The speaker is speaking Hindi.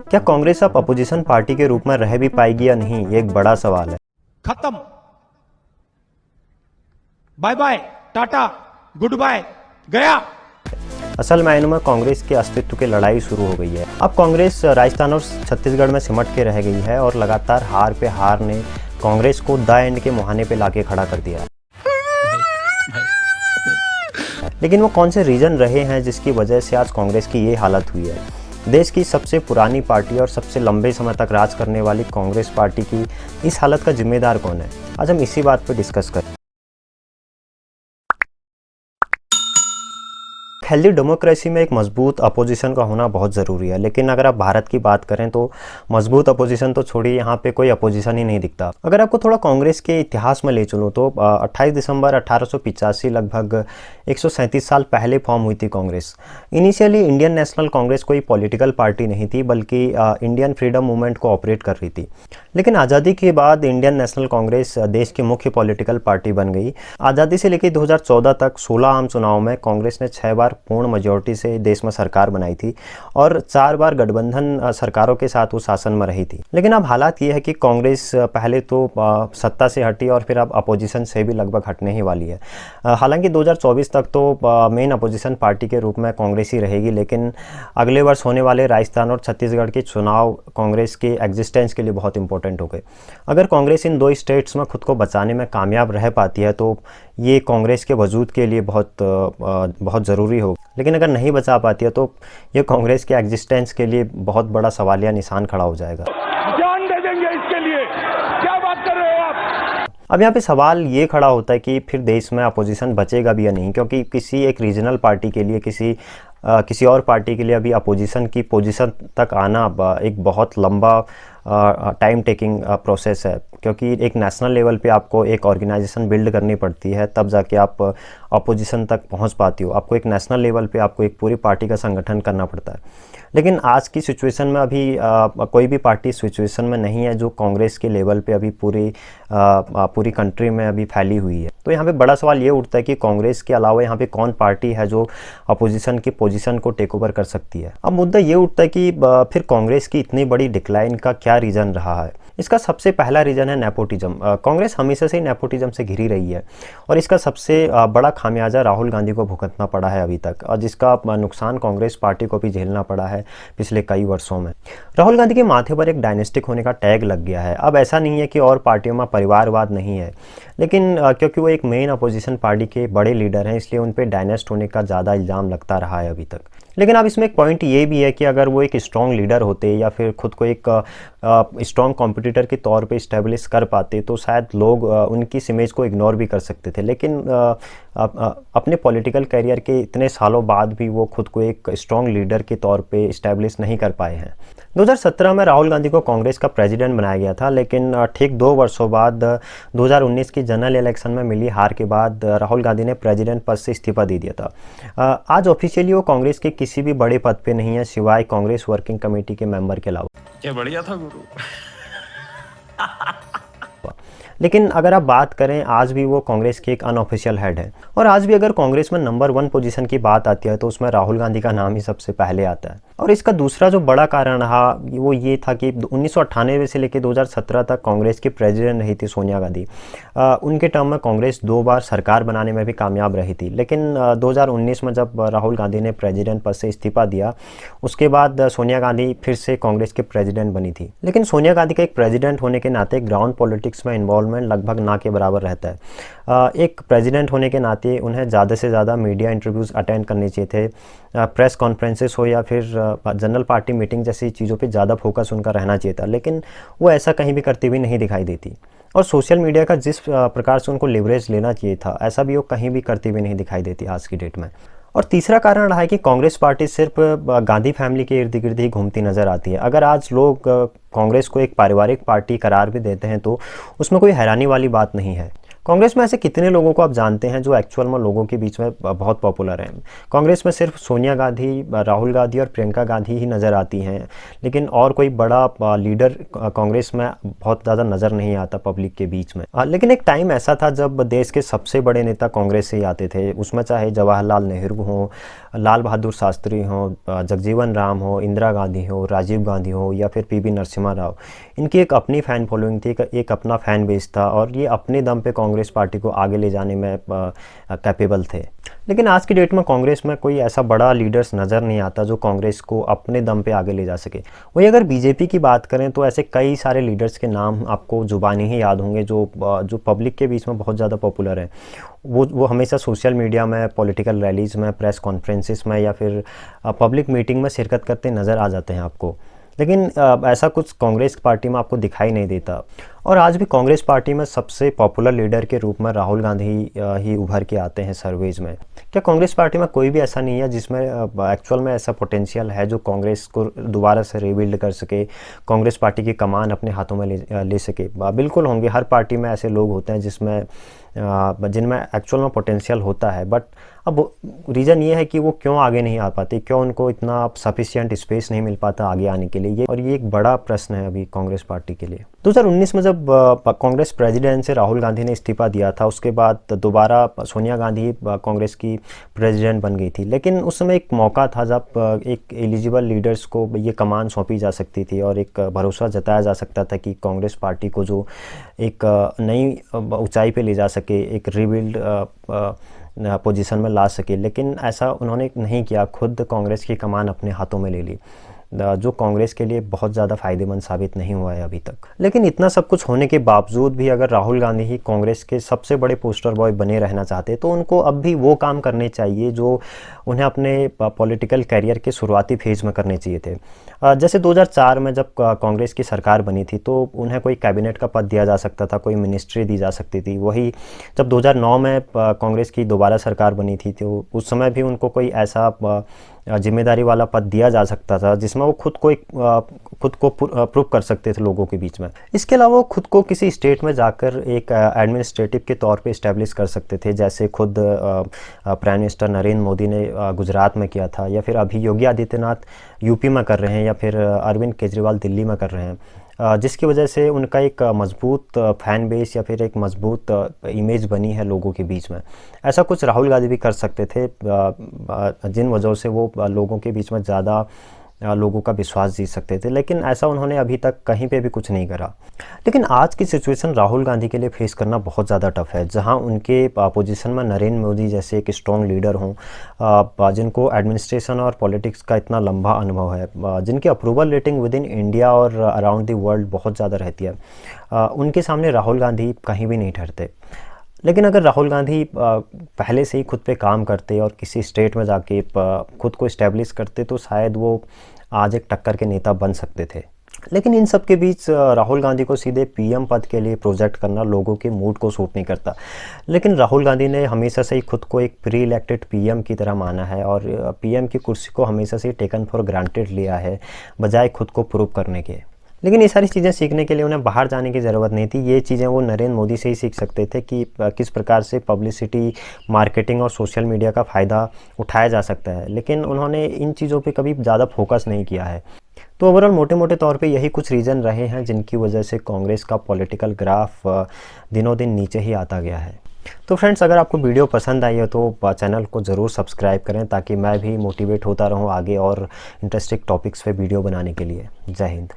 क्या कांग्रेस अब अपोजिशन पार्टी के रूप में रह भी पाएगी या नहीं, ये एक बड़ा सवाल है। खत्म, bye bye, tata, good bye, गया। असल मायनों में कांग्रेस के अस्तित्व की लड़ाई शुरू हो गई है। अब कांग्रेस राजस्थान और छत्तीसगढ़ में सिमट के रह गई है और लगातार हार पे हार ने कांग्रेस को द एंड के मुहाने पे लाके खड़ा कर दिया। लेकिन वो कौन से रीजन रहे हैं जिसकी वजह से आज कांग्रेस की ये हालत हुई है। देश की सबसे पुरानी पार्टी और सबसे लंबे समय तक राज करने वाली कांग्रेस पार्टी की इस हालत का जिम्मेदार कौन है, आज हम इसी बात पर डिस्कस करें। हेल्दी डेमोक्रेसी में एक मजबूत अपोजिशन का होना बहुत ज़रूरी है, लेकिन अगर आप भारत की बात करें तो मजबूत अपोजिशन तो छोड़िए, यहाँ पे कोई अपोजिशन ही नहीं दिखता। अगर आपको थोड़ा कांग्रेस के इतिहास में ले चलो तो 28 दिसंबर 1885 लगभग 137 साल पहले फॉर्म हुई थी Congress. Initially Indian national Congress कोई पॉलिटिकल पार्टी नहीं थी, बल्कि इंडियन फ्रीडम मूवमेंट को ऑपरेट कर रही थी। लेकिन आज़ादी के बाद इंडियन नेशनल कांग्रेस देश की मुख्य पॉलिटिकल पार्टी बन गई। आज़ादी से लेकर 2014 तक 16 आम चुनाव में कांग्रेस ने 6 बार पूर्ण मेजॉरिटी से देश में सरकार बनाई थी और 4 बार गठबंधन सरकारों के साथ वो शासन में रही थी। लेकिन अब हालात ये है कि कांग्रेस पहले तो सत्ता से हटी और फिर अब अपोजिशन से भी लगभग हटने ही वाली है। हालांकि 2024 तक तो मेन अपोजिशन पार्टी के रूप में कांग्रेस ही रहेगी, लेकिन अगले वर्ष होने वाले राजस्थान और छत्तीसगढ़ के चुनाव कांग्रेस के एग्जिस्टेंस के लिए बहुत इंपॉर्टेंट हो गए। अगर कांग्रेस इन 2 स्टेट्स में खुद को बचाने में कामयाब रह पाती है तो ये कांग्रेस के वजूद के लिए बहुत ज़रूरी होगा। लेकिन अगर नहीं बचा पाती है तो ये कांग्रेस के एग्जिस्टेंस के लिए बहुत बड़ा सवालिया निशान खड़ा हो जाएगा। जान दे देंगे इसके लिए, क्या बात कर रहे हो आप। अब यहाँ पे सवाल ये खड़ा होता है कि फिर देश में अपोजिशन बचेगा भी या नहीं, क्योंकि किसी एक रीजनल पार्टी के लिए किसी और पार्टी के लिए अभी अपोजिशन की पोजीशन तक आना एक बहुत लंबा टाइम टेकिंग प्रोसेस है, क्योंकि एक नेशनल लेवल पे आपको एक ऑर्गेनाइजेशन बिल्ड करनी पड़ती है, तब जाके आप अपोजिशन तक पहुंच पाती हो। आपको एक नेशनल लेवल पे आपको एक पूरी पार्टी का संगठन करना पड़ता है। लेकिन आज की सिचुएशन में अभी कोई भी पार्टी सिचुएशन में नहीं है जो कांग्रेस के लेवल पे अभी पूरी कंट्री में अभी फैली हुई है। तो यहाँ पे बड़ा सवाल ये उठता है कि कांग्रेस के अलावा यहाँ पे कौन पार्टी है जो अपोजिशन की पोजीशन को टेक ओवर कर सकती है। अब मुद्दा ये उठता है कि फिर कांग्रेस की इतनी बड़ी डिक्लाइन का क्या रीज़न रहा है। इसका सबसे पहला रीज़न है नेपोटिज्म। कांग्रेस हमेशा से ही नेपोटिज्म से घिरी रही है और इसका सबसे बड़ा खामियाजा राहुल गांधी को भुगतना पड़ा है अभी तक, और जिसका नुकसान कांग्रेस पार्टी को भी झेलना पड़ा है पिछले कई वर्षों में। राहुल गांधी के माथे पर एक डायनेस्टिक होने का टैग लग गया है। अब ऐसा नहीं है कि और पार्टियों में परिवारवाद नहीं है, लेकिन क्योंकि वो एक मेन अपोजिशन पार्टी के बड़े लीडर हैं, इसलिए उन पर डायनेस्ट होने का ज़्यादा इल्ज़ाम लगता रहा है अभी तक। लेकिन अब इसमें एक पॉइंट ये भी है कि अगर वो एक स्ट्रॉन्ग लीडर होते या फिर खुद को एक स्ट्रॉन्ग कॉम्पिटिटर के तौर पे इस्टेब्लिश कर पाते तो शायद लोग उनकी इस इमेज को इग्नोर भी कर सकते थे। लेकिन अपने पॉलिटिकल करियर के इतने सालों बाद भी वो खुद को एक स्ट्रॉन्ग लीडर के तौर पे इस्टेब्लिश नहीं कर पाए हैं। 2017 में राहुल गांधी को कांग्रेस का प्रेसिडेंट बनाया गया था, लेकिन ठीक 2 वर्षों बाद 2019 की जनरल इलेक्शन में मिली हार के बाद राहुल गांधी ने प्रेसिडेंट पद से इस्तीफा दे दिया था। आज ऑफिशियली वो कांग्रेस के किसी भी बड़े पद पे नहीं है, सिवाय कांग्रेस वर्किंग कमेटी के मेंबर के अलावा। क्या बढ़िया था गुरु। लेकिन अगर आप बात करें, आज भी वो कांग्रेस के एक अनऑफिशियल हेड है और आज भी अगर कांग्रेस में नंबर 1 पोजीशन की बात आती है तो उसमें राहुल गांधी का नाम ही सबसे पहले आता है। और इसका दूसरा जो बड़ा कारण रहा वो ये था कि 1998 से लेकर 2017 तक कांग्रेस की प्रेसिडेंट रही थी सोनिया गांधी। उनके टर्म में कांग्रेस 2 बार सरकार बनाने में भी कामयाब रही थी। लेकिन 2019 में जब राहुल गांधी ने प्रेसिडेंट पद से इस्तीफा दिया, उसके बाद सोनिया गांधी फिर से कांग्रेस के प्रेसिडेंट बनी थी। लेकिन सोनिया गांधी का एक प्रेसिडेंट होने के नाते ग्राउंड पॉलिटिक्स में इन्वॉल्वमेंट लगभग ना के बराबर रहता है। एक प्रेसिडेंट होने के नाते उन्हें ज़्यादा से ज़्यादा मीडिया इंटरव्यूज़ अटेंड करने चाहिए थे, प्रेस कॉन्फ्रेंसेस हो या फिर जनरल पार्टी मीटिंग जैसी चीज़ों पे ज़्यादा फोकस उनका रहना चाहिए था। लेकिन वो ऐसा कहीं भी करती हुई नहीं दिखाई देती और सोशल मीडिया का जिस प्रकार से उनको लिवरेज लेना चाहिए था, ऐसा भी वो कहीं भी करती हुई नहीं दिखाई देती आज की डेट में। और तीसरा कारण रहा है कि कांग्रेस पार्टी सिर्फ गांधी फैमिली के इर्द गिर्द ही घूमती नज़र आती है। अगर आज लोग कांग्रेस को एक पारिवारिक पार्टी करार भी देते हैं तो उसमें कोई हैरानी वाली बात नहीं है। कांग्रेस में ऐसे कितने लोगों को आप जानते हैं जो एक्चुअल में लोगों के बीच में बहुत पॉपुलर हैं? कांग्रेस में सिर्फ सोनिया गांधी, राहुल गांधी और प्रियंका गांधी ही नज़र आती हैं, लेकिन और कोई बड़ा लीडर कांग्रेस में बहुत ज़्यादा नज़र नहीं आता पब्लिक के बीच में। लेकिन एक टाइम ऐसा था जब देश के सबसे बड़े नेता कांग्रेस से ही आते थे, उसमें चाहे जवाहरलाल नेहरू हों, लाल बहादुर शास्त्री हों, जगजीवन राम हो, इंदिरा गांधी हो, राजीव गांधी हो या फिर पीवी नरसिम्हा राव। इनकी एक अपनी फ़ैन फॉलोइंग थी, एक अपना फ़ैन बेस था और ये अपने दम पे कांग्रेस पार्टी को आगे ले जाने में कैपेबल थे। लेकिन आज की डेट में कांग्रेस में कोई ऐसा बड़ा लीडर्स नज़र नहीं आता जो कांग्रेस को अपने दम पे आगे ले जा सके। वही अगर बीजेपी की बात करें तो ऐसे कई सारे लीडर्स के नाम आपको जुबानी ही याद होंगे जो पब्लिक के बीच में बहुत ज़्यादा पॉपुलर है। वो हमेशा सोशल मीडिया में, पॉलिटिकल रैलीज़ में, प्रेस कॉन्फ्रेंसेस में या फिर पब्लिक मीटिंग में शिरकत करते नज़र आ जाते हैं आपको। लेकिन ऐसा कुछ कांग्रेस पार्टी में आपको दिखाई नहीं देता। और आज भी कांग्रेस पार्टी में सबसे पॉपुलर लीडर के रूप में राहुल गांधी ही उभर के आते हैं सर्वेज में। क्या कांग्रेस पार्टी में कोई भी ऐसा नहीं है जिसमें एक्चुअल में ऐसा पोटेंशियल है जो कांग्रेस को दोबारा से रिबिल्ड कर सके, कांग्रेस पार्टी की कमान अपने हाथों में ले सके? बिल्कुल होंगे, हर पार्टी में ऐसे लोग होते हैं जिनमें एक्चुअल में पोटेंशियल होता है। बट अब रीज़न ये है कि वो क्यों आगे नहीं आ पाते, क्यों उनको इतना सफिशिएंट स्पेस नहीं मिल पाता आगे आने के लिए, और ये एक बड़ा प्रश्न है अभी कांग्रेस पार्टी के लिए। 2019 में जब कांग्रेस प्रेसिडेंट से राहुल गांधी ने इस्तीफा दिया था, उसके बाद दोबारा सोनिया गांधी कांग्रेस की प्रेसिडेंट बन गई थी। लेकिन उस समय एक मौका था जब एक एलिजिबल लीडर्स को ये कमान सौंपी जा सकती थी और एक भरोसा जताया जा सकता था कि कांग्रेस पार्टी को जो एक नई ऊंचाई पे ले जा सके, एक रिबिल्ड पोजीशन में ला सके। लेकिन ऐसा उन्होंने नहीं किया, खुद कांग्रेस की कमान अपने हाथों में ले ली, जो कांग्रेस के लिए बहुत ज़्यादा फ़ायदेमंद साबित नहीं हुआ है अभी तक। लेकिन इतना सब कुछ होने के बावजूद भी अगर राहुल गांधी ही कांग्रेस के सबसे बड़े पोस्टर बॉय बने रहना चाहते तो उनको अब भी वो काम करने चाहिए जो उन्हें अपने पॉलिटिकल करियर के शुरुआती फेज़ में करने चाहिए थे। जैसे 2004 में जब कांग्रेस की सरकार बनी थी तो उन्हें कोई कैबिनेट का पद दिया जा सकता था, कोई मिनिस्ट्री दी जा सकती थी। वही जब 2009 में कांग्रेस की दोबारा सरकार बनी थी तो उस समय भी उनको कोई ऐसा जिम्मेदारी वाला पद दिया जा सकता था जिसमें वो खुद को प्रूव कर सकते थे लोगों के बीच में। इसके अलावा वो खुद को किसी स्टेट में जाकर एक एडमिनिस्ट्रेटिव के तौर पे इस्टेब्लिश कर सकते थे, जैसे खुद प्राइम मिनिस्टर नरेंद्र मोदी ने गुजरात में किया था, या फिर अभी योगी आदित्यनाथ यूपी में कर रहे हैं, या फिर अरविंद केजरीवाल दिल्ली में कर रहे हैं, जिसकी वजह से उनका एक मजबूत फैन बेस या फिर एक मजबूत इमेज बनी है लोगों के बीच में। ऐसा कुछ राहुल गांधी भी कर सकते थे, जिन वजहों से वो लोगों के बीच में ज़्यादा लोगों का विश्वास जीत सकते थे। लेकिन ऐसा उन्होंने अभी तक कहीं पे भी कुछ नहीं करा। लेकिन आज की सिचुएशन राहुल गांधी के लिए फेस करना बहुत ज़्यादा टफ है, जहां उनके पोजीशन में नरेंद्र मोदी जैसे एक स्ट्रॉन्ग लीडर हों, जिनको एडमिनिस्ट्रेशन और पॉलिटिक्स का इतना लंबा अनुभव है, जिनकी approval rating with in India और अराउंड द वर्ल्ड बहुत ज़्यादा रहती है, उनके सामने राहुल गांधी कहीं भी नहीं ठहरते। लेकिन अगर राहुल गांधी पहले से ही खुद पे काम करते और किसी स्टेट में जाके खुद को इस्टेब्लिश करते तो शायद वो आज एक टक्कर के नेता बन सकते थे। लेकिन इन सब के बीच राहुल गांधी को सीधे पीएम पद के लिए प्रोजेक्ट करना लोगों के मूड को सूट नहीं करता। लेकिन राहुल गांधी ने हमेशा से ही खुद को एक प्री इलेक्टेड पीएम की तरह माना है और पीएम की कुर्सी को हमेशा से टेकन फॉर ग्रांटेड लिया है, बजाय खुद को प्रूव करने के। लेकिन ये सारी चीज़ें सीखने के लिए उन्हें बाहर जाने की ज़रूरत नहीं थी। ये चीज़ें वो नरेंद्र मोदी से ही सीख सकते थे कि किस प्रकार से पब्लिसिटी, मार्केटिंग और सोशल मीडिया का फ़ायदा उठाया जा सकता है। लेकिन उन्होंने इन चीज़ों पे कभी ज़्यादा फोकस नहीं किया है। तो ओवरऑल मोटे मोटे तौर पे यही कुछ रीज़न रहे हैं जिनकी वजह से कांग्रेस का पॉलिटिकल ग्राफ दिनों दिन नीचे ही आता गया है। तो फ्रेंड्स, अगर आपको वीडियो पसंद आई हो तो चैनल को ज़रूर सब्सक्राइब करें ताकि मैं भी मोटिवेट होता रहूं आगे और इंटरेस्टिंग टॉपिक्स पे वीडियो बनाने के लिए। जय हिंद।